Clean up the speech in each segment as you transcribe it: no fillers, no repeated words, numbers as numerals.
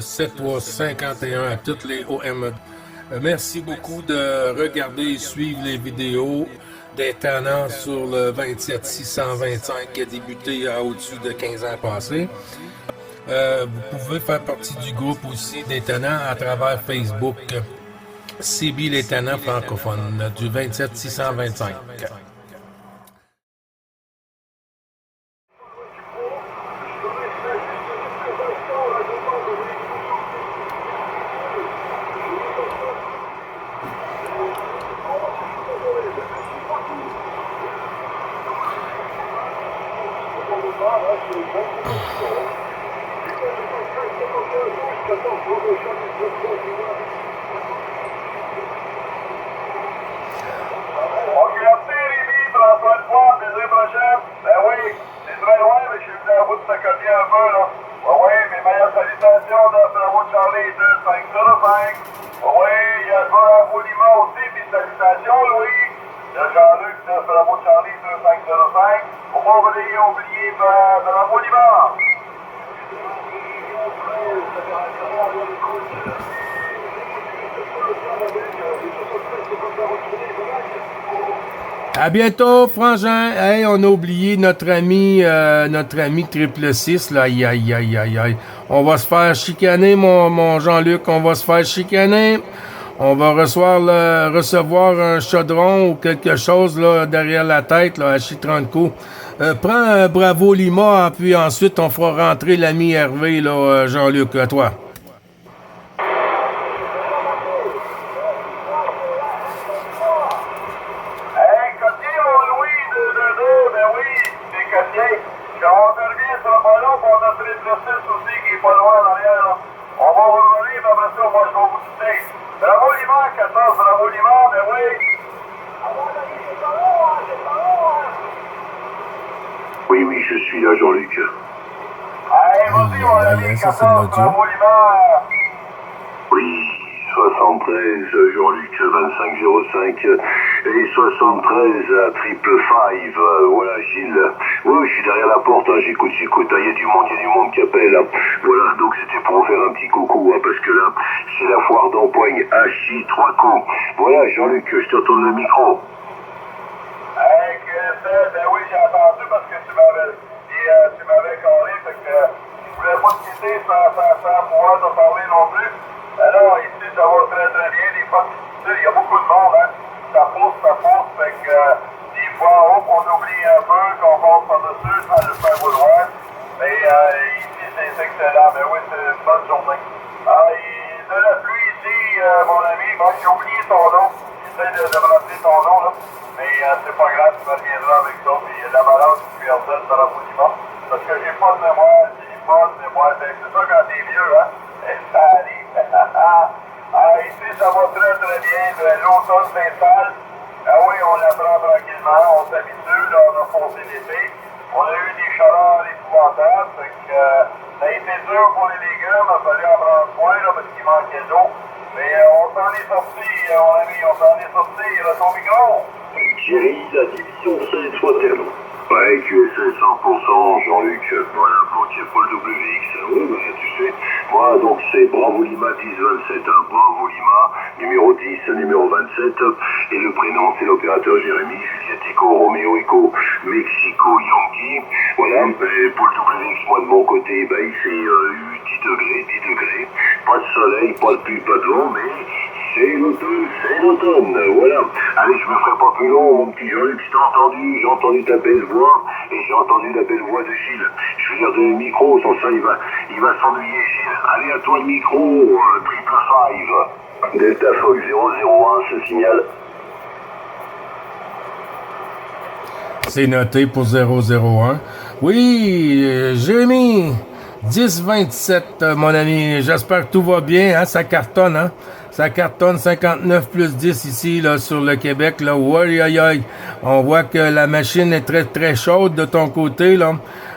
7351 à toutes les OME. Merci beaucoup de regarder et suivre les vidéos des tenants sur le 27625 qui a débuté au-dessus de 15 ans passés. Vous pouvez faire partie du groupe aussi des tenants à travers Facebook. CB les tenants francophones du 27625. À bientôt, Frangin. Hey, on a oublié notre ami triple 6, là. Aïe, aïe, aïe, aïe, aïe. On va se faire chicaner, mon Jean-Luc. On va se faire chicaner. On va recevoir un chaudron ou quelque chose, là, derrière la tête, là, à Chitranco. Prends un Bravo Lima, puis ensuite, on fera rentrer l'ami Hervé, là, Jean-Luc, à toi. Oui, je suis là, Jean-Luc. Ça, c'est l'audio. Oui, 73, Jean-Luc, 2505 et 73 à triple 5. Voilà, Gilles. Oui, je suis derrière la porte, hein, j'écoute. Il y a du monde qui appelle. Hein. Voilà, donc c'était pour vous faire un petit coucou, hein, parce que là, c'est la foire d'empoigne Hachi 3 coups. Voilà, Jean-Luc, je te retourne le micro. Ben oui, j'ai entendu parce que tu m'avais carré, fait que je voulais pas te quitter sans pouvoir te parler non plus. Alors, ici, ça va très bien. Des fois, il y a beaucoup de monde, hein. Ça pousse, fait que des fois, on oublie un peu qu'on passe par-dessus, sans le faire vouloir. Mais ici, c'est excellent. Ben oui, c'est une bonne journée. De la pluie ici, mon ami, bon, j'ai oublié ton nom. J'essaie de me rappeler ton nom, là. Mais c'est pas grave, tu me reviendras avec ça. Puis la balance, puis Ardel, ça va vous dire. Parce que j'ai pas de mémoire, c'est ça quand t'es vieux, hein. Et ça arrive. Ici, ça va très bien. L'automne s'installe. Ah oui, on l'apprend tranquillement, on s'habitue, là, on a foncé l'été. On a eu des chaleurs épouvantables, fait que ça a été dur pour les légumes, il a fallu en prendre soin, là, parce qu'il manquait d'eau. Mais on s'en est sorti, mon ami, là, ton micro. Thierry, la division 16 soit terme. Ouais, QSL 100%, Jean-Luc, voilà, Bloquier Paul WX. Oui, bah, tu sais, moi, donc, c'est Bravo Lima 1027, hein, Bravo Lima, numéro 10, numéro 27, et le prénom, c'est l'opérateur Jérémy, Juliette Eco, Roméo Eco, Mexico Yankee. Voilà, et Paul WX, moi, de mon côté, bah, il fait 10 degrés, pas de soleil, pas de pluie, pas de vent, mais c'est l'automne, voilà. Allez, je me ferai pas plus long, mon petit Jean-Luc, j'ai entendu ta belle voix, et j'ai entendu la belle voix de Gilles. Je veux dire, de micro, sans ça, il va s'ennuyer, Gilles. Allez, à toi le micro, triple 5. Delta Fox 001, ce signal. C'est noté pour 001. Oui, Jérémy, 10-27, mon ami. J'espère que tout va bien, hein? Ça cartonne, hein? Ça cartonne 59 plus 10 ici, là, sur le Québec, là. On voit que la machine est très, très chaude de ton côté, là.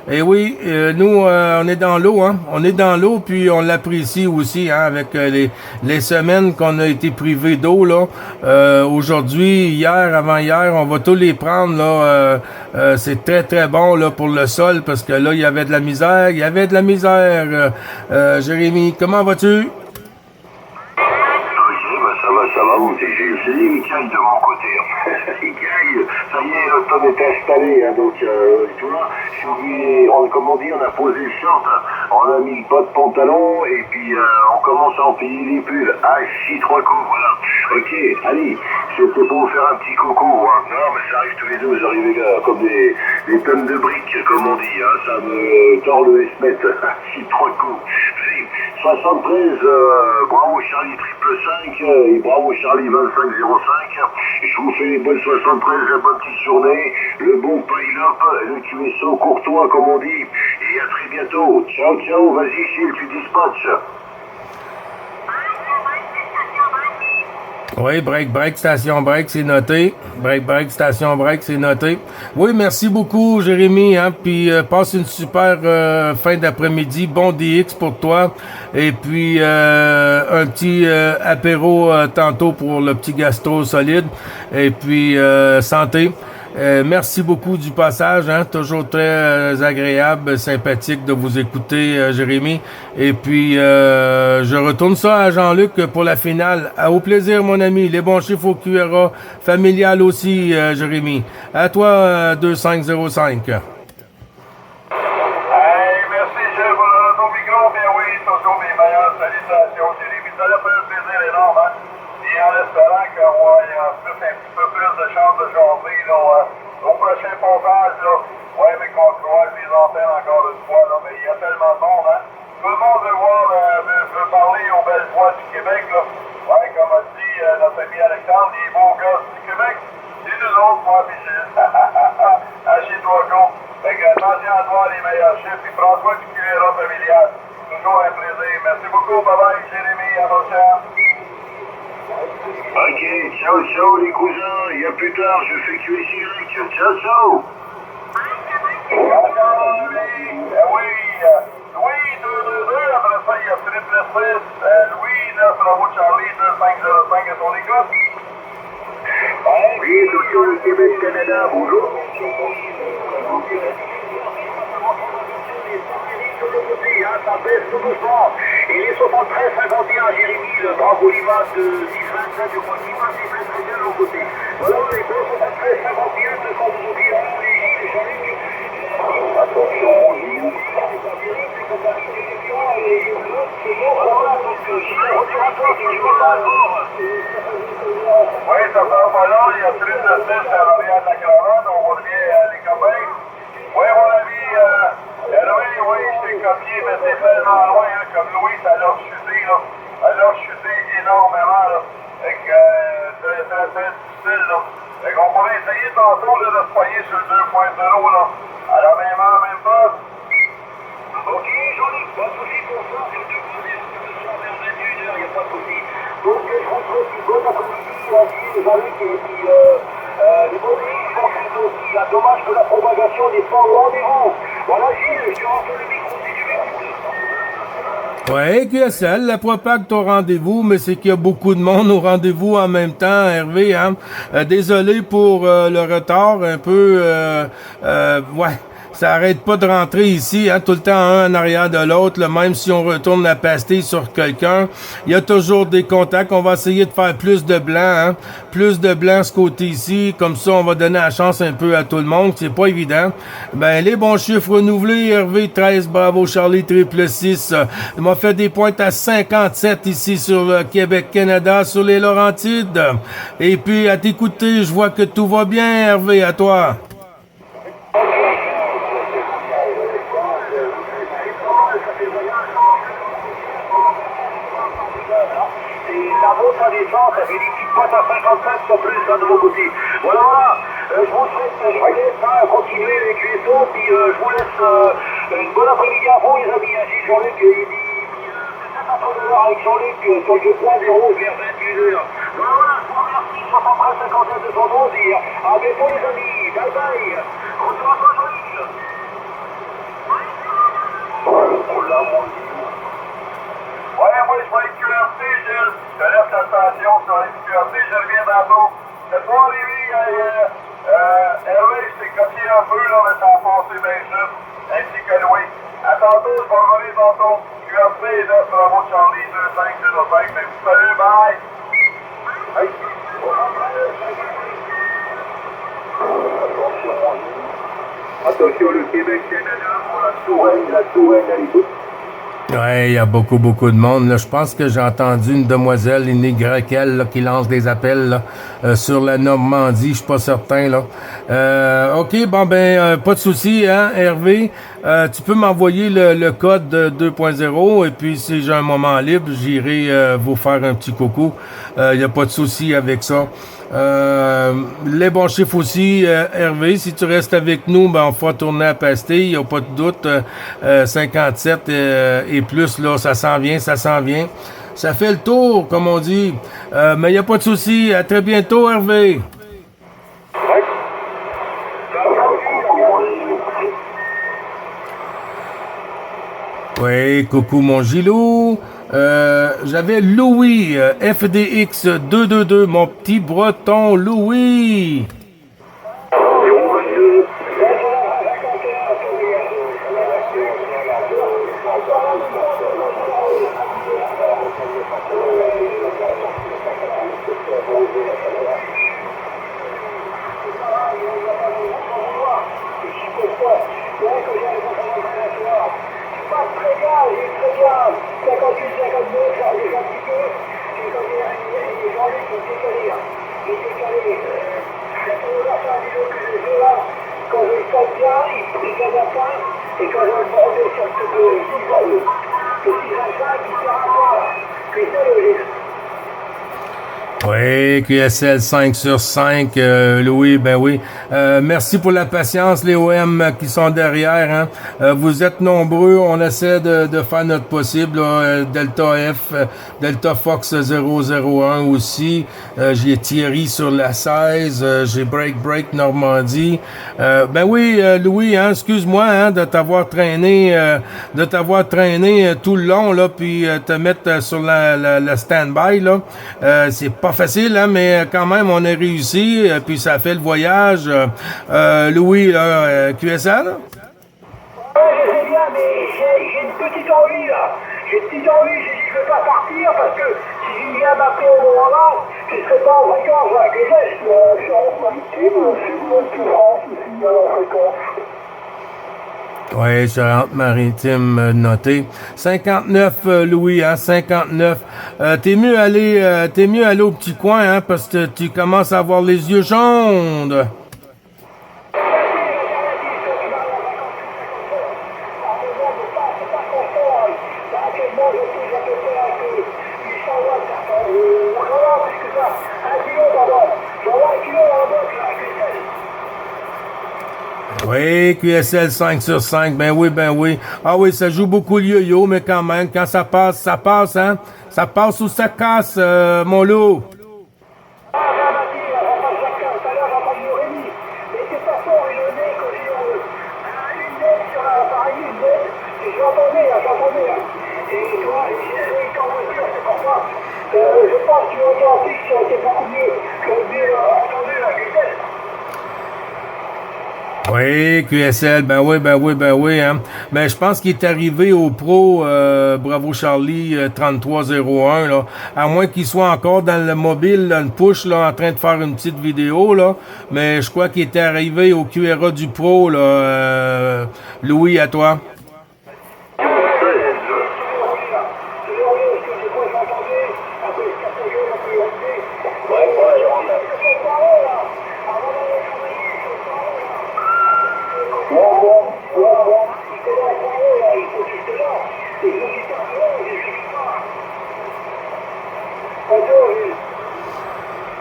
Et oui, nous, on est dans l'eau, hein. On est dans l'eau, puis on l'apprécie aussi, hein, avec les semaines qu'on a été privés d'eau, là. Aujourd'hui, hier, avant-hier, on va tous les prendre, là. C'est très, très bon, là, pour le sol, parce que là, il y avait de la misère. Il y avait de la misère. Jérémy, comment vas-tu? Ça va, vous, j'ai les Micailles de mon côté. Micailles, ça y est, l'automne est installé, hein, donc, tu vois, comme on dit, on a posé le short, on a mis pas de pantalon, et puis on commence à empiler les pulls. Ah, 6-3 coups, voilà. Ok, allez, c'était pour vous faire un petit coucou, hein. Non, mais ça arrive tous les deux, vous arrivez là, comme des tonnes de briques, comme on dit, hein, ça me tord le S-met. 6-3 coups. 73, bravo Charlie 555 et bravo Charlie 2505. Je vous fais les bonnes 73, la bonne petite journée, le bon pile-up, le QSO courtois comme on dit. Et à très bientôt. Ciao, ciao, vas-y Gilles, tu dispatches. Oui, break, station break, c'est noté. Break, station break, c'est noté. Oui, merci beaucoup, Jérémy, hein, puis passe une super fin d'après-midi. Bon DX pour toi. Et puis, un petit apéro tantôt pour le petit gastro solide. Et puis, santé. Merci beaucoup du passage, hein, toujours très agréable, sympathique de vous écouter, Jérémy. Et puis, je retourne ça à Jean-Luc pour la finale. Au plaisir, mon ami. Les bons chiffres au QRA familial aussi, Jérémy. À toi, 2505. Hey, merci, Gilles, pour le retour micro. Bien oui, toujours mes meilleures salutations, Jérémy. Ça a fait un plaisir énorme, hein. Et en espérant qu'on ait un petit peu plus de chance de jaser, là, au prochain pontage, là. Ouais, mais qu'on croise les antennes encore une fois, là. Mais il y a tellement de monde, hein. Tout le monde veut parler aux belles voix du Québec, là. Ouais, comme a dit notre ami Alexandre, les beaux gars du Québec, c'est nous autres, moi, pis Gilles. Chez-toi, go. Fait que attention à toi, les meilleurs chiffres, puis prends-toi du QRA familial. Toujours un plaisir. Merci beaucoup, bye-bye, Jérémy, à votre chance. Ok, ciao, ciao les cousins, et à plus tard, je fais QSY. Ciao, ciao. Oui, Louis 222, après ça, il y a Triple 6, Louis 9, Bravo Charlie 2505 à son écoute. Oui, toujours le Québec-Canada, bonjour. Ça baisse tout doucement. Et les 73-51, Jérémy, le Bravo Lima de 10-25, je crois qu'il passe très très bien de l'autre côté. Voilà, les 73-51 se sont aujourd'hui en les Jean-Luc. Attention, Gilles. Oui, ça sera pas long, il y a plus de 6 à l'arrière de la caravane, on revient les copains. Oui, mon ami, Hervé, oui, je t'ai copié, mais c'est tellement loin, hein, comme Louis, ça l'a chuté, là. Elle a chuté énormément, là. Fait que, c'est très difficile, là. Fait qu'on pourrait essayer tantôt, là, de se poigner sur le 2.0, là. À la même heure, même pas. Ok, Jean-Luc, pas de soucis pour ça, c'est le 2.0, ce soir vers 21h, il n'y a pas de soucis. Donc, je vous souhaite une bonne après-midi, Jean-Luc, et puis, les bons nuits, je aussi. La dommage que la propagation n'est pas au rendez-vous. Voilà, Gilles, je te rends le micro si tu veux. Ouais, QSL, la propague au rendez-vous, mais c'est qu'il y a beaucoup de monde au rendez-vous en même temps, Hervé, hein. Désolé pour le retard, un peu, ouais. Ça arrête pas de rentrer ici, hein, tout le temps un en arrière de l'autre, là, même si on retourne la pastille sur quelqu'un, il y a toujours des contacts. On va essayer de faire plus de blanc, hein, plus de blanc ce côté-ci, comme ça on va donner la chance un peu à tout le monde, c'est pas évident. Ben les bons chiffres renouvelés, Hervé 13, bravo Charlie 666, il m'a fait des pointes à 57 ici sur le Québec-Canada, sur les Laurentides. Et puis à t'écouter, je vois que tout va bien, Hervé, à toi. Ça descend, ça fait des petites pointes à 55 sur plus de mon côté. Voilà, voilà. Je vous laisse continuer les QSO, puis je vous laisse une bonne après-midi à vous, les amis. Ainsi, Jean-Luc, il dit peut-être entre 2h avec Jean-Luc sur le 2.0 vers 21h. Voilà, voilà, je vous remercie. 73-51 de son nom, dire à bientôt, les amis. Bye bye. Retour à toi, Jean-Luc. Ouais, moi, je vais être QRT, Gilles. Je te laisse la station sur les QRT, je reviens tantôt. Cette fois, Lévi, Hervé, je t'ai copié un peu, là, mais ça a passé bien juste. Ainsi que Louis. À tantôt, je vais revenir tantôt. QRT est là, Bravo Charlie, 2505. Mais salut, bye! Hey. Attention, le Québec-Canada pour la Touraine à l'écoute. Ouais, il y a beaucoup de monde. Là. Je pense que j'ai entendu une demoiselle, une Raquel, là, qui lance des appels là, sur la Normandie. Je suis pas certain. Là. OK, bon ben, pas de souci, hein, Hervé. Tu peux m'envoyer le code 2.0 et puis si j'ai un moment libre, j'irai vous faire un petit coucou. Il n'y a pas de souci avec ça. Les bons chiffres aussi, Hervé, si tu restes avec nous, ben on fera tourner à Pastille, il n'y a pas de doute. 57 et plus, là, ça s'en vient. Ça fait le tour, comme on dit. Mais il n'y a pas de souci. À très bientôt, Hervé. Oui, coucou mon Gilou. J'avais Louis, FDX 222, mon petit breton Louis. Oui, QSL 5 sur 5, Louis, ben oui. Merci pour la patience, les OM qui sont derrière. Hein. Vous êtes nombreux, on essaie de faire notre possible. Là. Delta F, Delta Fox 001 aussi. J'ai Thierry sur la 16, j'ai Break Normandie. Ben oui, Louis, hein, excuse-moi hein, de t'avoir traîné tout le long, là, puis te mettre sur la stand-by, là. C'est pas facile, hein, mais quand même, on a réussi, puis ça a fait le voyage. Louis, là, QSL? Oui, je sais bien, mais j'ai une petite envie, là. J'ai une petite envie, j'ai dit, je ne veux pas partir, parce que si Julien m'appelait au moment-là, je ne serais pas en vacances avec les gestes. Je suis en maritime, je suis de France, ici, en fréquence. Oui, Charente-Maritime noté. 59, Louis, hein, 59. T'es mieux aller au petit coin, hein, parce que tu commences à avoir les yeux jaunes. Oui, QSL 5 sur 5, ben oui. Ah oui, ça joue beaucoup le yo-yo, mais quand même, quand ça passe, hein. Ça passe ou ça casse, mon loup. Je pense que l'Atlantique, ça aurait été beaucoup mieux entendu la vitesse. Oui, QSL, ben oui, hein. Mais je pense qu'il est arrivé au Pro Bravo Charlie 3301, là. À moins qu'il soit encore dans le mobile, dans le push, là, en train de faire une petite vidéo, là. Mais je crois qu'il était arrivé au QRA du Pro, là. Louis, à toi.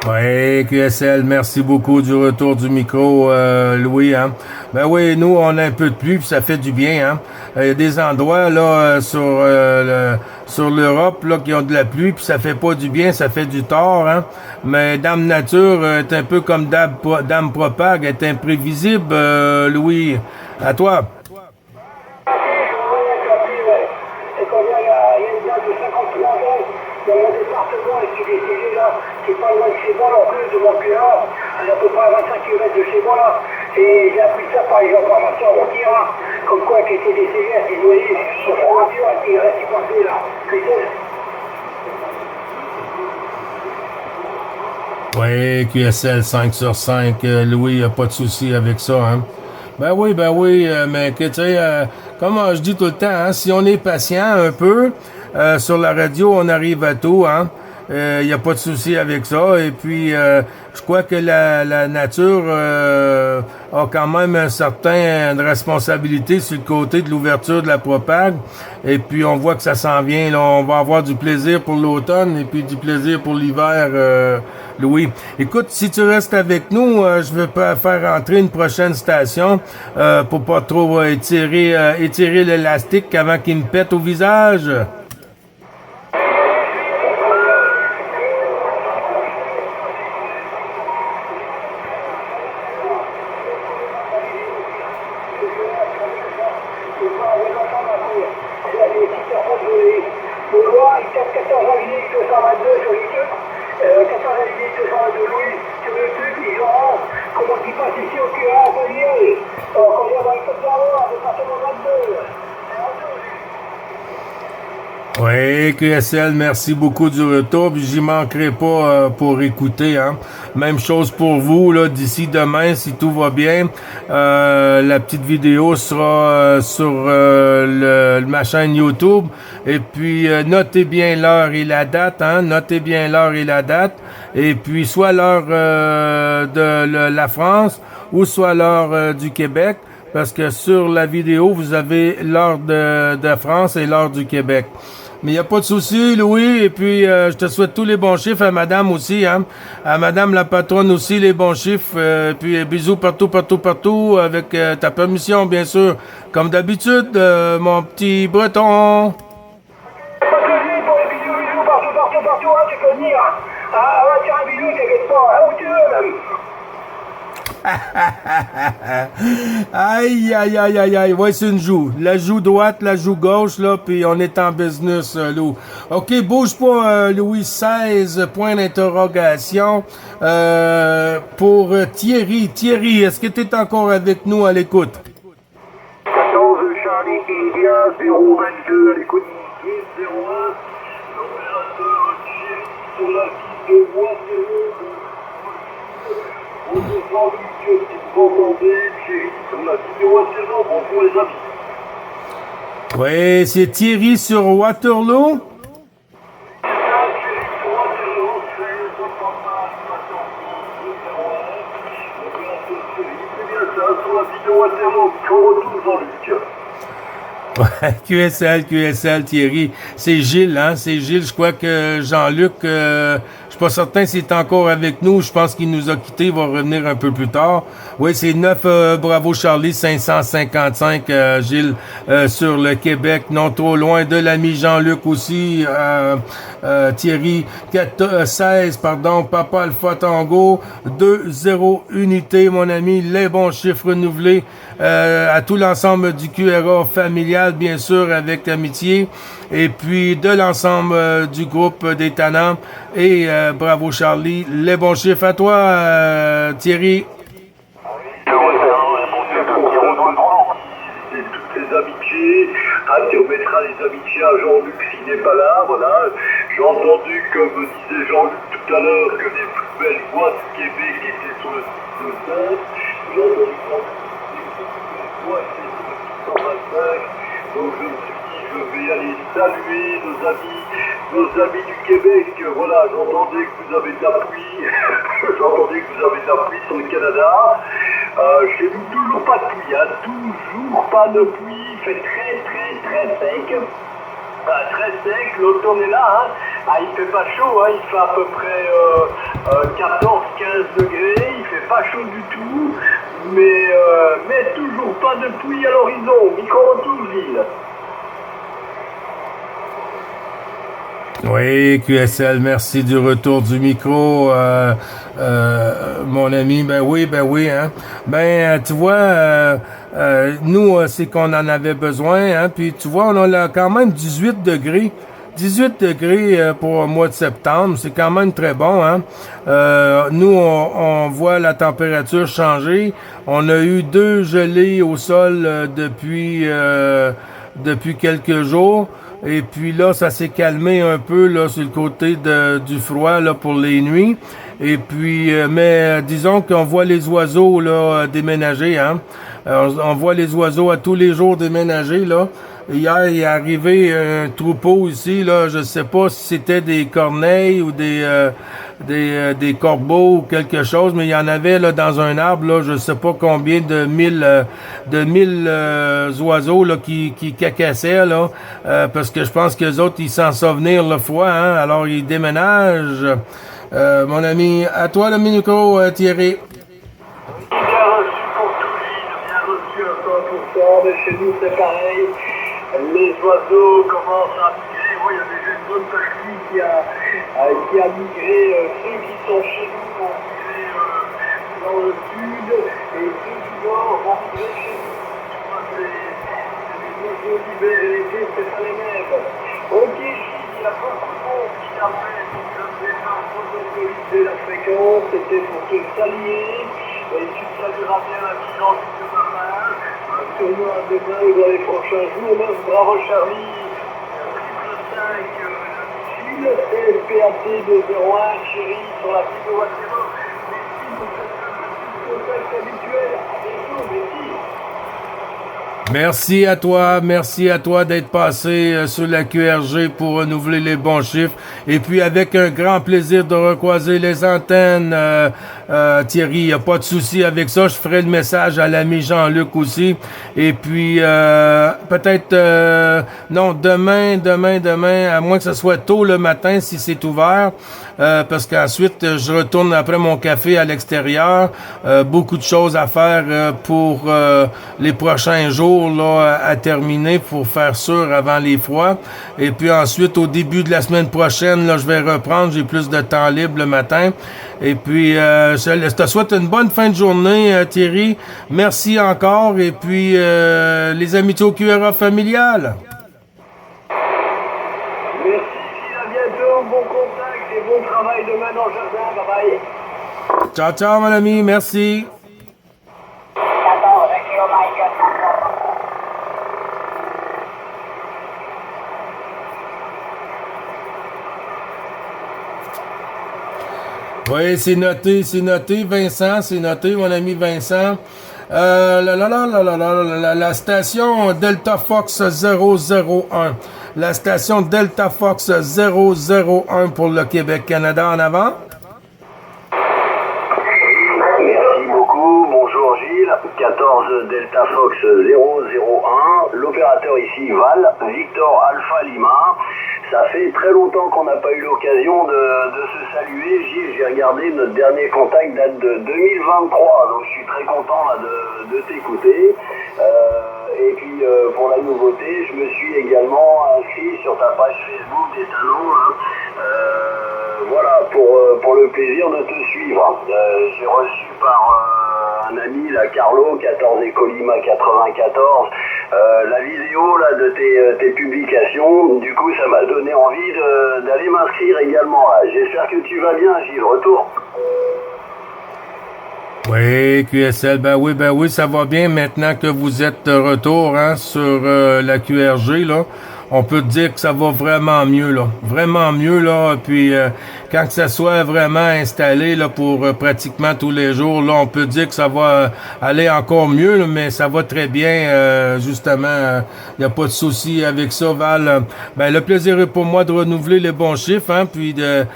Oui, QSL, merci beaucoup du retour du micro, Louis. Hein. Ben oui, nous, on a un peu de pluie, puis ça fait du bien. Hein. Il y a des endroits là sur l'Europe là qui ont de la pluie, puis ça fait pas du bien, ça fait du tort. Hein. Mais Dame Nature est un peu comme Dame Propague, est imprévisible, Louis. À toi. il y a une dame de 53 ans dans mon département et qui est décédée là, qui est pas loin de chez moi en plus, de mon cœur, elle est à peu près à 25 km de chez moi là. Et j'ai appris ça par les informations avant-hier, comme quoi elle était décédée, elle s'est noyée sur sa voiture, elle est restée coincée là. Oui, QSL 5 sur 5, Louis, a pas de souci avec ça, hein. Ben oui, mais que tu sais, comme je dis tout le temps, hein, si on est patient un peu, sur la radio, on arrive à tout, hein. Il n'y a pas de souci avec ça. Et puis, je crois que la nature a quand même une certaine responsabilité sur le côté de l'ouverture de la propague. Et puis, on voit que ça s'en vient. Là, on va avoir du plaisir pour l'automne et puis du plaisir pour l'hiver, Louis. Écoute, si tu restes avec nous, je vais pas faire entrer une prochaine station pour pas trop étirer l'élastique avant qu'il me pète au visage. Oui, QSL, merci beaucoup du retour, puis j'y manquerai pas pour écouter, hein. Même chose pour vous, là, d'ici demain, si tout va bien. La petite vidéo sera sur ma chaîne YouTube. Et puis, notez bien l'heure et la date, hein. Notez bien l'heure et la date. Et puis, soit l'heure de la France, ou soit l'heure du Québec. Parce que sur la vidéo, vous avez l'heure de France et l'heure du Québec. Mais il n'y a pas de souci, Louis. Et puis, je te souhaite tous les bons chiffres à madame aussi, hein. À madame la patronne aussi, les bons chiffres. Puis, bisous partout, avec ta permission, bien sûr. Comme d'habitude, mon petit breton. Pas de soucis pour les bisous, partout, hein, tu peux venir. Ah, ouais, tiens, un bisou, t'inquiète pas, hein, où tu veux, même. Aïe. Ouais, c'est une joue. La joue droite, la joue gauche, là, puis on est en business, Lou. OK, bouge pas, Louis. 16 points d'interrogation pour Thierry. Thierry, est-ce que tu es encore avec nous à l'écoute? 14 Charlie India 022 à l'écoute. 01, l'opérateur Thierry sur la piste de Waterloo. Bonjour Jean-Luc, si vous m'entendez, Thierry sur la piste de Waterloo, bonjour les amis. Oui, c'est Thierry sur Waterloo. QSL, Thierry. C'est Gilles, hein? C'est Gilles. Je crois que Jean-Luc, je suis pas certain s'il est encore avec nous. Je pense qu'il nous a quittés. Il va revenir un peu plus tard. Oui, c'est 9 Bravo Charlie 555, Gilles, sur le Québec. Non trop loin de l'ami Jean-Luc aussi. Thierry, 16, Papa Alpha Tango, 2-0 unité, mon ami. Les bons chiffres renouvelés à tout l'ensemble du QRA familial, bien sûr, avec amitié, et puis de l'ensemble du groupe des Tannants et Bravo Charlie. Les bons chiffres à toi, Thierry. Et toutes les amitiés, tu remettras les amitiés à Jean-Luc s'il n'est pas là, voilà. J'ai entendu, comme disait Jean-Luc tout à l'heure, que les plus belles voix du Québec étaient sur le site de Sainte. J'ai entendu que les plus belles voix étaient sur le site 125. Donc je me suis dit, je vais aller saluer nos amis du Québec. Voilà, j'entendais que vous avez de l'appui. J'entendais que vous avez de l'appui sur le Canada. Chez nous, toujours pas de pluie, hein. Toujours pas de pluie. Il fait très sec. Très sec, l'automne est là, hein. Ah, il fait pas chaud, hein. Il fait à peu près 14-15 degrés, il fait pas chaud du tout, mais toujours pas de pluie à l'horizon. Micro-retour, Gilles. Oui, QSL, merci du retour du micro, mon ami. Ben oui, hein. Tu vois, nous, c'est qu'on en avait besoin, hein. Puis tu vois, on a quand même 18 degrés. 18 degrés pour le mois de septembre, c'est quand même très bon, hein. Nous, on voit la température changer. On a eu 2 gelées au sol depuis quelques jours. Et puis là, ça s'est calmé un peu là sur le côté du froid là pour les nuits. Et puis, mais disons qu'on voit les oiseaux là déménager, hein. On voit les oiseaux à tous les jours déménager là. Hier, il est arrivé un troupeau ici là. Je sais pas si c'était des corneilles ou des corbeaux ou quelque chose, mais il y en avait là dans un arbre là, je sais pas combien de mille oiseaux là qui cacassaient là, parce que je pense que les autres ils s'en savent venir le froid, hein, alors ils déménagent. Mon ami, à toi le micro, Thierry. Bien reçu pour tout l'île, bien reçu à 100%, mais chez nous c'est pareil. Les oiseaux commencent à migrer. Moi, il y a déjà une bonne partie qui a migré. Ceux qui sont chez nous vont migrer dans le sud et ceux du nord vont migrer chez nous. Les oiseaux l'hiver et l'été, c'est pas les mêmes. Ok, il y a beaucoup de monde qui t'appelle, donc je vais faire monopoliser la fréquence. C'était pour te saluer. Et tu salueras bien la vigilance de ma main. Sûrement à demain ou dans les prochains jours. Même bravo Charlie, triple 5, la vigile, PAT de 01, chérie, sur la piste de Wattero. Merci pour cette contact habituel. À bientôt, merci. Merci à toi d'être passé sur la QRG pour renouveler les bons chiffres. Et puis avec un grand plaisir de recroiser les antennes, Thierry, il n'y a pas de souci avec ça. Je ferai le message à l'ami Jean-Luc aussi. Et puis peut-être non, demain, à moins que ce soit tôt le matin si c'est ouvert. Parce qu'ensuite, je retourne après mon café à l'extérieur. Beaucoup de choses à faire pour les prochains jours là, à terminer pour faire sûr avant les froids. Et puis ensuite, au début de la semaine prochaine, là, je vais reprendre. J'ai plus de temps libre le matin. Et puis, je te souhaite une bonne fin de journée, Thierry. Merci encore. Et puis, les amitiés au QRA familiales. Bon contact et bon travail demain dans le jardin. Bye bye. Ciao, ciao, mon ami. Merci. Oui, c'est noté, Vincent, c'est noté, mon ami Vincent. La station Delta Fox 001. La station Delta Fox 001 pour le Québec-Canada en avant. Merci beaucoup. Bonjour Gilles. 14 Delta Fox 001. L'opérateur ici Val, Victor Alpha Lima. Ça fait très longtemps qu'on n'a pas eu l'occasion de se saluer. Gilles, j'ai regardé, notre dernier contact date de 2023, donc je suis très content là, de t'écouter. Et puis pour la nouveauté, je me suis également inscrit sur ta page Facebook des talents. Hein. Voilà, pour le plaisir de te suivre. J'ai reçu par un ami, là, Carlo, 14 et Colima 94, la vidéo là, de tes publications. Du coup, ça m'a donné envie d'aller m'inscrire également. Là. J'espère que tu vas bien, Gilles. Retour. Oui, QSL, ben oui, ça va bien maintenant que vous êtes de retour hein, sur la QRG, là. On peut dire que ça va vraiment mieux, là. Puis quand que ça soit vraiment installé là pour pratiquement tous les jours, là, on peut dire que ça va aller encore mieux, là, mais ça va très bien, justement. Il n'y a pas de souci avec ça, Val. Ben le plaisir est pour moi de renouveler les bons chiffres, hein, puis de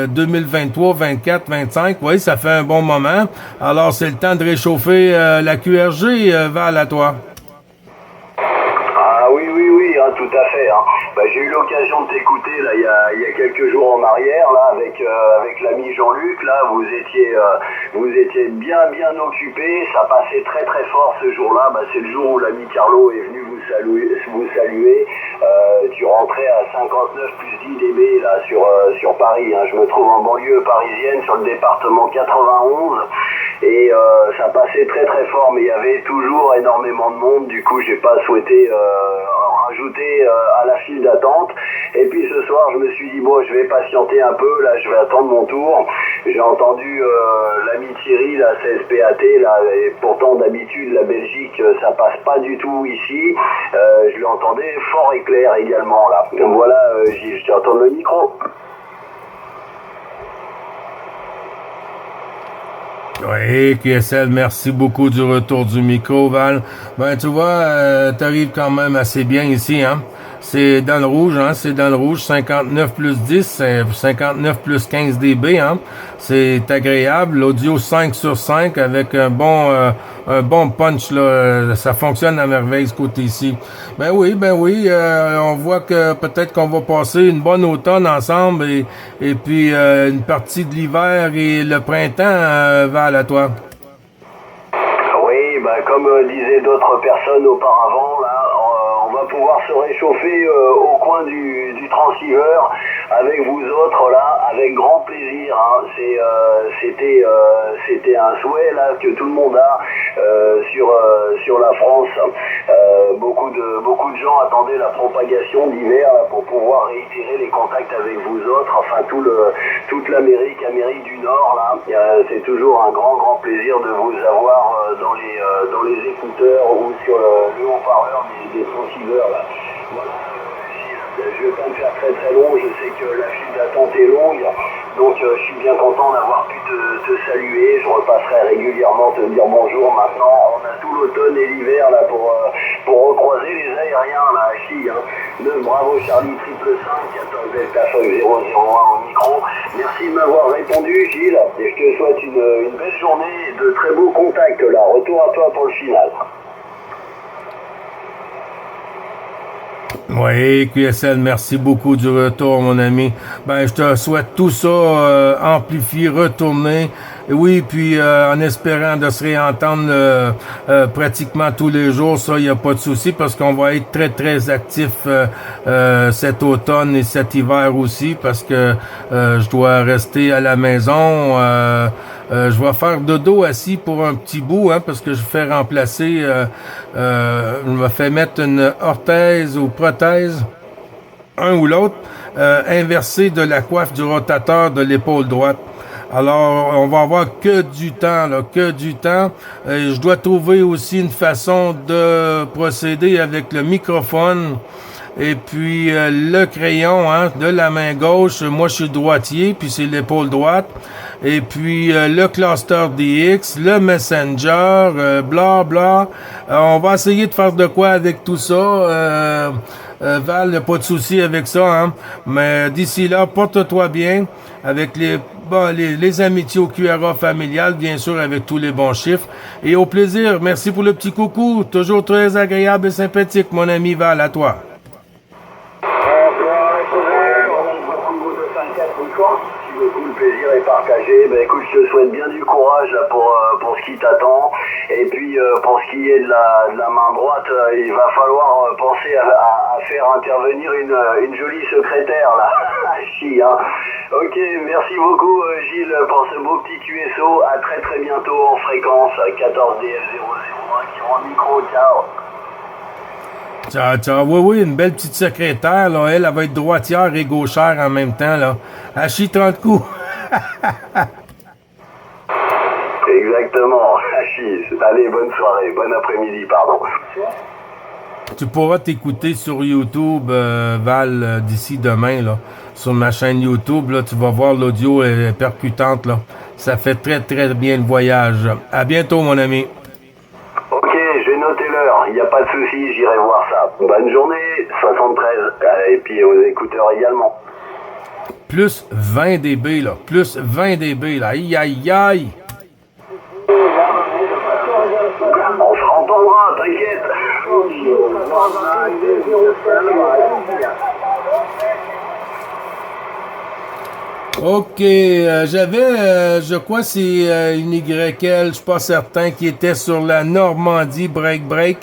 2023, 24, 25. Oui, ça fait un bon moment. Alors c'est le temps de réchauffer la QRG, Val, à toi. Oui, hein, tout à fait. Hein. J'ai eu l'occasion de t'écouter là il y a quelques jours en arrière là avec l'ami Jean-Luc là, vous étiez bien occupé, ça passait très très fort ce jour-là. C'est le jour où l'ami Carlo est venu vous saluer. Tu rentrais à 59 plus 10 dB là sur Paris, hein. Je me trouve en banlieue parisienne sur le département 91 et ça passait très très fort, mais il y avait toujours énormément de monde. Du coup, j'ai pas souhaité rajouter à la file d'attente. Et puis ce soir, je me suis dit bon, je vais patienter un peu. Là, je vais attendre mon tour. J'ai entendu l'ami Thierry, la CSPAT, là, et pourtant d'habitude la Belgique, ça passe pas du tout ici. Je l'entendais fort et clair également là. Donc voilà, Gilles, je te retourne le micro. Oui, QSL, merci beaucoup du retour du micro, Val. Tu vois, t'arrives quand même assez bien ici, hein. C'est dans le rouge, hein. C'est dans le rouge, 59 plus 10, 59 plus 15 dB, hein. C'est agréable. L'audio 5 sur 5 avec un bon punch, là. Ça fonctionne à merveille, ce côté-ci. Ben oui, on voit que peut-être qu'on va passer une bonne automne ensemble et puis une partie de l'hiver et le printemps, Val, à toi. Oui, comme disaient d'autres personnes auparavant, là, on va pouvoir se réchauffer au coin du transceiver avec vous autres là, avec grand plaisir, hein. C'était un souhait là que tout le monde a sur la France. Beaucoup de gens attendaient la propagation d'hiver pour pouvoir réitérer les contacts avec vous autres, enfin toute l'Amérique du Nord là. C'est toujours un grand plaisir de vous avoir dans les écouteurs ou sur le haut-parleur des transceivers là. Voilà. Je vais pas me faire très long, je sais que la file d'attente est longue, donc je suis bien content d'avoir pu te saluer. Je repasserai régulièrement te dire bonjour. Maintenant, on a tout l'automne et l'hiver là pour recroiser les aériens là, Chi, hein. 9 Bravo Charlie 555 14 Delta Fox 001 en micro. Merci de m'avoir répondu, Gilles, et je te souhaite une belle journée et de très beaux contacts là. Retour à toi pour le final. Oui, QSL, merci beaucoup du retour, mon ami. Je te souhaite tout ça amplifié, retourné. Et oui, puis en espérant de se réentendre pratiquement tous les jours, ça, il n'y a pas de souci parce qu'on va être très actif cet automne et cet hiver aussi parce que je dois rester à la maison. Je vais faire dodo assis pour un petit bout, hein, parce que je fais remplacer, je me fais mettre une orthèse ou prothèse, un ou l'autre, inversée de la coiffe du rotateur de l'épaule droite. Alors, on va avoir que du temps, là, que du temps. Je dois trouver aussi une façon de procéder avec le microphone. Et puis le crayon, hein, de la main gauche, moi je suis droitier, puis c'est l'épaule droite. Et puis le cluster DX, le Messenger, bla. On va essayer de faire de quoi avec tout ça. Val, y'a pas de souci avec ça, hein. Mais d'ici là, porte-toi bien avec les amitiés au QRA familial, bien sûr, avec tous les bons chiffres. Et au plaisir. Merci pour le petit coucou. Toujours très agréable et sympathique, mon ami Val, à toi. Le plaisir est partagé. Écoute, je te souhaite bien du courage là, pour ce qui t'attend. Et puis pour ce qui est de la main droite, il va falloir penser à faire intervenir une jolie secrétaire là. Chi, hein. Ok, merci beaucoup Gilles pour ce beau petit QSO. À très bientôt en fréquence 14DF001 qui rend le micro. Ciao. Oui, une belle petite secrétaire, là. Elle va être droitière et gauchère en même temps, là. Elle chie 30 coups. Exactement. Allez, bonne soirée, bon après-midi, pardon. Tu pourras t'écouter sur YouTube, Val, d'ici demain, là. Sur ma chaîne YouTube, là, tu vas voir l'audio est percutante, là. Ça fait très bien le voyage. À bientôt, mon ami. Ok, j'ai noté l'heure, il n'y a pas de souci, j'irai voir ça. Bonne journée, 73, et puis aux écouteurs également. Plus 20 dB, là. Plus 20 dB, là. Aïe. On se entendra, t'inquiète. OK, j'avais, je crois c'est une YL, je suis pas certain, qui était sur la Normandie break,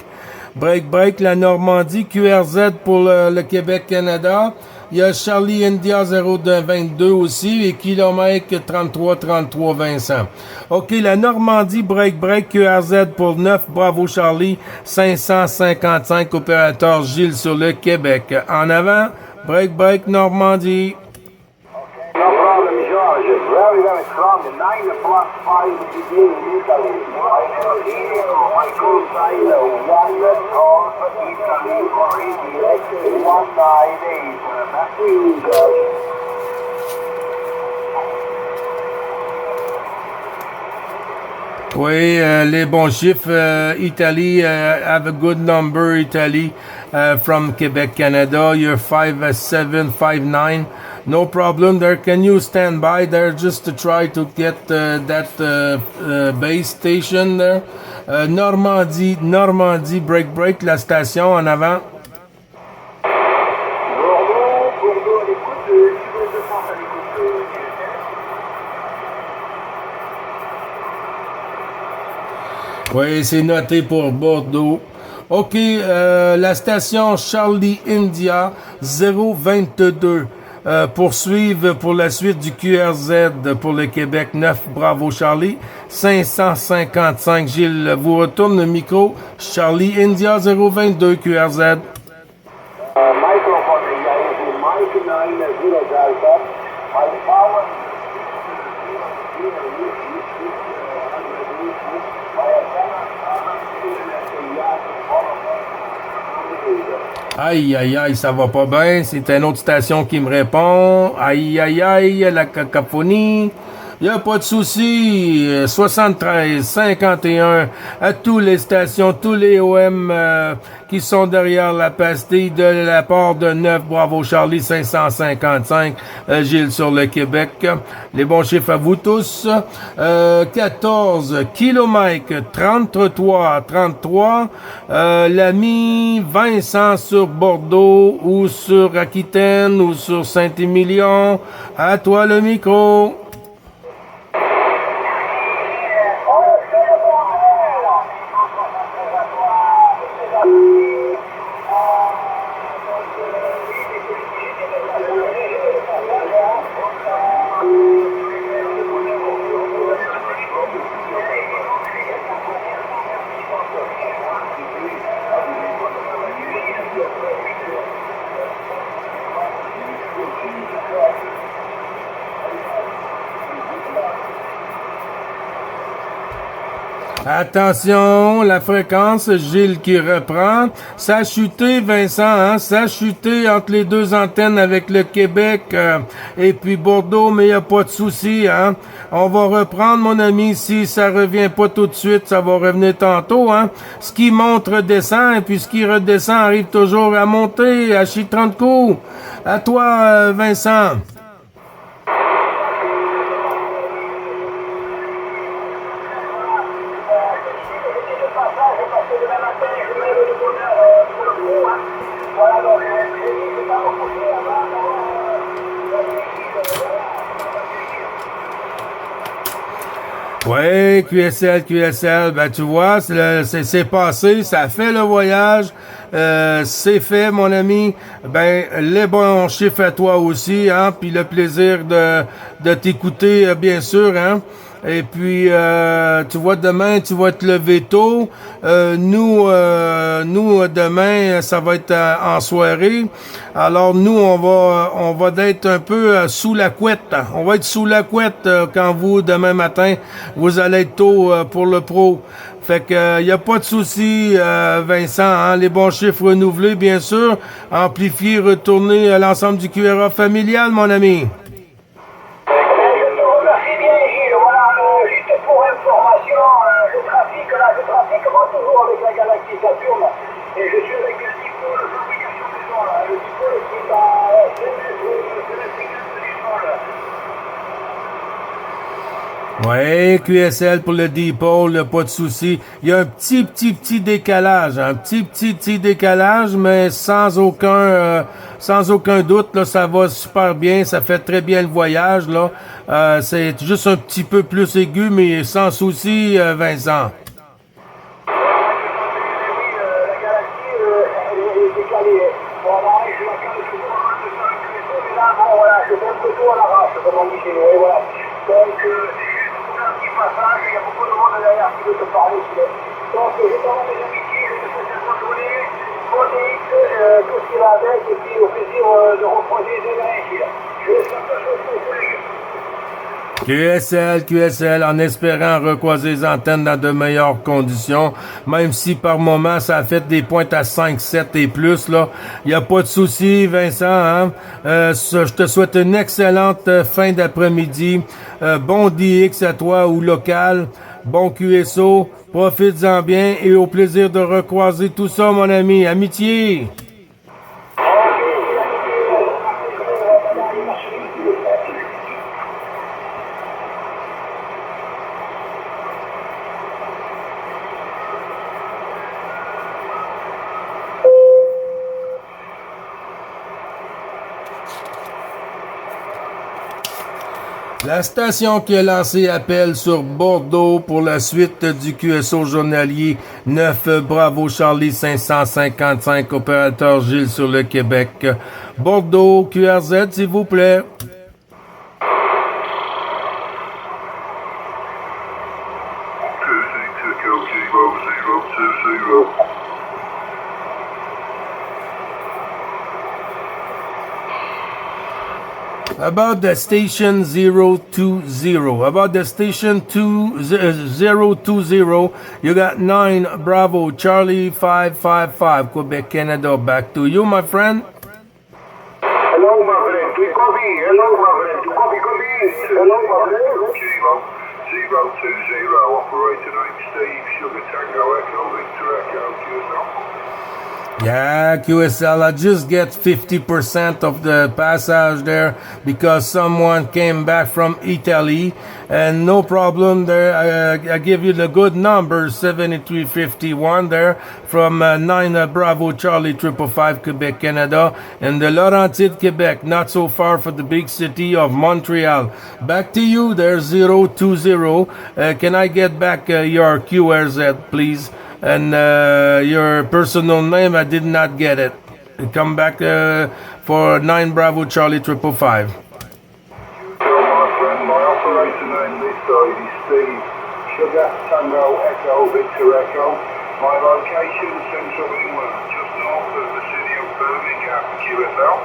la Normandie, QRZ pour le Québec-Canada. Il y a Charlie India 022 aussi et kilomètre 33 Vincent. OK, la Normandie break, QRZ pour 9, bravo Charlie, 555 opérateur Gilles sur le Québec. En avant, break, Normandie. No problem, George. Very, very strong. 9 plus 5 begin in Italy. Michael Sailor, 1 Golf Italy, already 198. Back to you, George. Oui, les bons chiffres. Italy, have a good number, Italy, from Quebec, Canada. You're 5-7-5-9. No problem there. Can you stand by there just to try to get that base station there? Normandie, break, la station en avant. Bordeaux, à l'écoute. Tu veux de France à l'écoute. Oui, c'est noté pour Bordeaux. OK, la station Charlie India 022. Poursuivre pour la suite du QRZ pour le Québec 9, bravo Charlie. 555, Gilles vous retourne le micro. Charlie India 022 QRZ. Microphone, Mike 9 Delta. My power. Aïe, ça va pas bien. C'est une autre station qui me répond. Aïe, la cacophonie. Y a pas de souci. 73, 51 à toutes les stations, tous les OM qui sont derrière la pastille de la part de 9, bravo Charlie 555, Gilles sur le Québec. Les bons chiffres à vous tous. 14 kilomètres 33, l'ami Vincent sur Bordeaux ou sur Aquitaine ou sur Saint-Émilion. À toi le micro. Attention, la fréquence, Gilles qui reprend. Ça a chuté, Vincent, hein? Ça a chuté entre les deux antennes avec le Québec et puis Bordeaux, mais il n'y a pas de souci, hein? On va reprendre, mon ami, si ça revient pas tout de suite, ça va revenir tantôt, hein? Ce qui monte redescend, et puis ce qui redescend arrive toujours à monter, à chier 30 coups. À toi, Vincent. Oui, QSL, ben tu vois, c'est passé, ça a fait le voyage, c'est fait, mon ami. Ben, les bons chiffres à toi aussi, hein, puis le plaisir de t'écouter, bien sûr, hein. Et puis, tu vois, demain, tu vas te lever tôt. Nous, demain, ça va être en soirée. Alors, nous, on va être un peu sous la couette. On va être sous la couette quand vous, demain matin, vous allez être tôt pour le pro. Fait que, y a pas de souci, Vincent, hein, les bons chiffres renouvelés, bien sûr. Amplifier, retourner à l'ensemble du QRA familial, mon ami. Le trafic va toujours avec la Galaxie Saturne et je suis avec le dipôle de fabrication des gens là. Le dipôle qui est à 7 mètres de l'étiquette du sol. Ouais, QSL pour le dépôt, là, pas de souci. Il y a un petit décalage, un petit décalage, mais sans aucun doute, là, ça va super bien, ça fait très bien le voyage, là. C'est juste un petit peu plus aigu, mais sans souci, Vincent. La galaxie, elle est décalée. Bon, on arrive, je la cale souvent, de 5 mais là, bon, voilà, je fais un peu tout à l'arrache, comme on dit chez nous, et voilà. Donc, c'est juste pour un petit passage, il y a beaucoup de monde derrière qui veut te parler. Donc, je t'envoie mes amitiés, je te souhaite une bonne journée, bonne nuit, tout ce qui va avec, et puis au plaisir de recroiser les gars ici, là. Je laisse la place pour tous les gars. QSL, en espérant recroiser les antennes dans de meilleures conditions, même si par moment ça a fait des pointes à 5, 7 et plus, là. Il n'y a pas de souci, Vincent, hein? Je te souhaite une excellente fin d'après-midi. Bon DX à toi ou local. Bon QSO. Profites-en bien et au plaisir de recroiser tout ça, mon ami. Amitié! La station qui a lancé appel sur Bordeaux pour la suite du QSO journalier 9 Bravo Charlie 555, opérateur Gilles sur le Québec. Bordeaux, QRZ, s'il vous plaît. About the station 020. About the station 020, you got 9 Bravo Charlie 555 Quebec, Canada. Back to you, my friend. Hello, my friend. We copy. Hello, my friend. You copy. Hello, my friend. Kilo 020. Operator name Steve. Sugar Tango Echo Victor Echo. QSL. Yeah, QSL, I just get 50% of the passage there because someone came back from Italy and no problem there. I give you the good number, 7351 there from 9 Bravo Charlie 555 Quebec, Canada and the Laurentide, Quebec, not so far from the big city of Montreal. Back to you there, 020. Can I get back your QRZ, please? And your personal name, I did not get it. Come back for 9 Bravo Charlie 555. Hello, my friend. My operator name this side is Steve. Sugar Tango Echo Victor Echo. My location, Central England, just north of the city of Birmingham. QSL.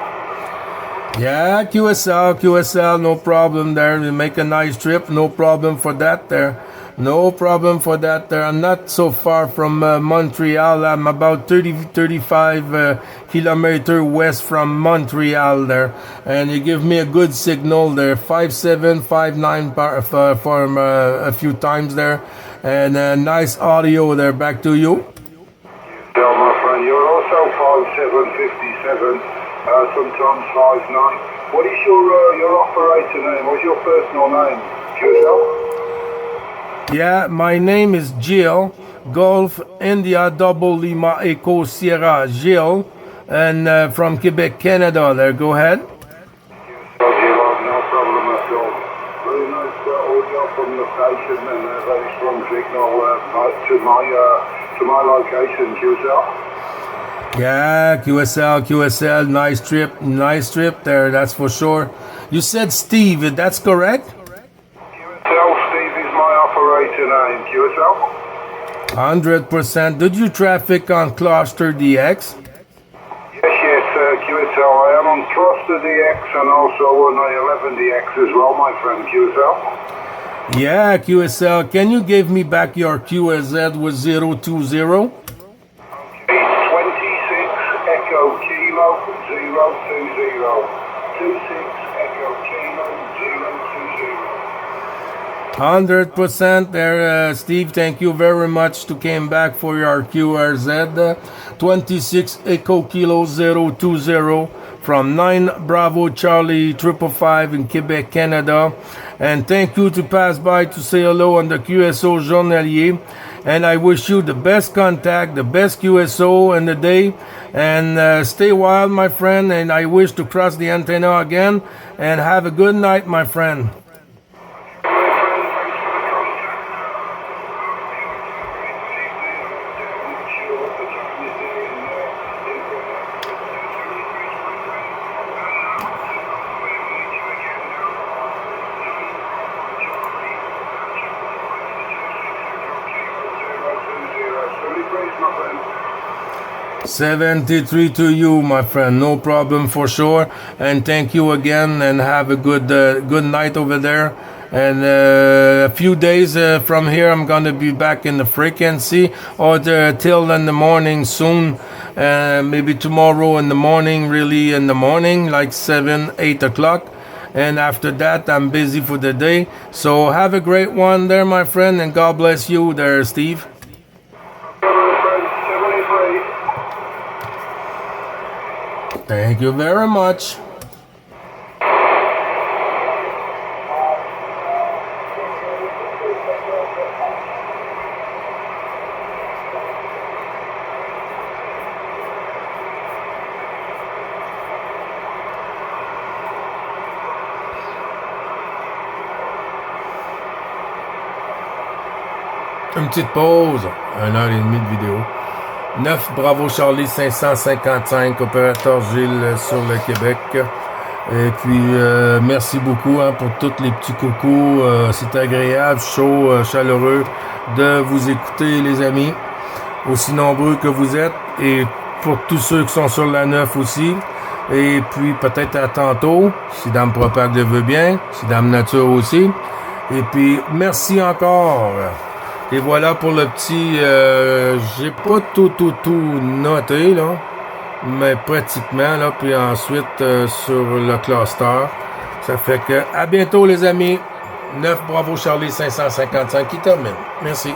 Yeah, QSL, no problem there. We make a nice trip, no problem for that there. No problem for that there. I'm not so far from Montreal. I'm about 35 kilometers west from Montreal there. And you give me a good signal there. 5759 for a few times there. And nice audio there. Back to you. Yeah, my friend. You're also 5757, sometimes 59. What is your operator name? What's your personal name? QSL? Yeah, my name is Jill, Golf India Double Lima Echo Sierra Jill, and from Quebec, Canada. There, go ahead. No problem at all. Very nice audio from the station and a very strong signal to my location, QSL. Yeah, QSL, nice trip there, that's for sure. You said Steve, that's correct? Steve is my operator name, QSL. 100%. Did you traffic on Cluster DX? Yes, QSL. I am on Cluster DX and also on I-11DX as well, my friend, QSL. Yeah, QSL. Can you give me back your QSZ with 020? Okay, 26 Echo Kilo 020. 26 Echo Kilo 020. 100% there, Steve. Thank you very much to came back for your QRZ 26 Echo Kilo 020 from 9 Bravo Charlie 555 in Quebec, Canada. And thank you to pass by to say hello on the QSO Journalier. And I wish you the best contact, the best QSO in the day. And stay wild, my friend. And I wish to cross the antenna again. And have a good night, my friend. My friend. 73 to you, my friend. No problem for sure. And thank you again. And have a good night over there. And a few days from here, I'm gonna be back in the frequency, or till in the morning soon. Maybe tomorrow in the morning, really in the morning, like 7, 8 o'clock. And after that, I'm busy for the day. So have a great one there, my friend. And God bless you there, Steve. Thank you very much. Une petite pause, 1h30 de vidéo. 9 Bravo Charlie 555, opérateur Gilles sur le Québec. Et puis, merci beaucoup pour tous les petits coucous. C'est agréable, chaud, chaleureux de vous écouter, les amis. Aussi nombreux que vous êtes. Et pour tous ceux qui sont sur la 9 aussi. Et puis, peut-être à tantôt, si Dame Propag le veut bien. Si Dame Nature aussi. Et puis, merci encore. Et voilà pour le petit... j'ai pas tout noté, là. Mais pratiquement, là. Puis ensuite, sur le cluster. Ça fait que... À bientôt, les amis. 9 Bravo Charlie 555 qui termine. Merci.